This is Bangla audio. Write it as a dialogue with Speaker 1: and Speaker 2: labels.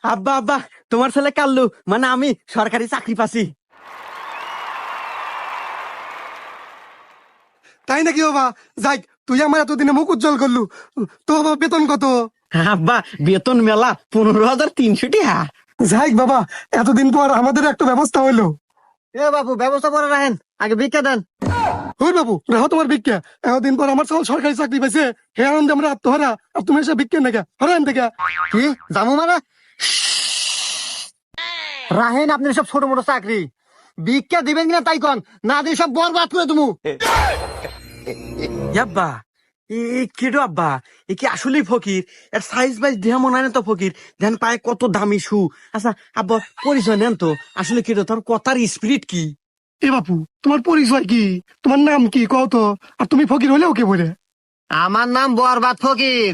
Speaker 1: আব্বা আব্বা, তোমার ছেলে কাল্লু, মানে আমি সরকারি চাকরি পাচ্ছি।
Speaker 2: তাই নাকি বাবা? যাই, তুই আমার এতদিনে মুখ উজ্জ্বল করলু। তো বাবা বেতন কত?
Speaker 1: আব্বা, বেতন মেলা 15,300 টাকা।
Speaker 2: যাই বাবা, এতদিন পর আমাদের একটা ব্যবস্থা হইলো।
Speaker 3: এ বাবু, ব্যবস্থা করে রাখেন, আগে ভিক্ষা দেন।
Speaker 2: ওই বাবু, রাহো তোমার ভিক্ষা। এতদিন পর আমার সব সরকারি চাকরি পাইছে, হে আনন্দে আমরা আত্মহারা, আর তুমি এসে ভিক্ষা নাকি হরান থেকে?
Speaker 3: কি জামু মানে? রাহেন আপনি সব ছোট মোটো চাকরি, ভিক্ষা দিবেন কিনা তাই কন, না দিয়ে সব বরবাদ করে তুমি।
Speaker 1: আব্বা, কেডো আব্বা, এ কি আসলেই ফকির? এর সাইজ বাইজ দেহ মনে হয় না তো ফকির। ধ্যান পায়ে কত দামি শু। আচ্ছা আব্বা, পরিচয় নেন তো, আসলে কেডো, তোর কথার স্পিরিট কি?
Speaker 2: এ বাপু, তোমার পরিচয় কি? তোমার নাম কি কও তো? আর তুমি ফকির হলেও কে বলে?
Speaker 3: আমার নাম বরবাদ ফকির।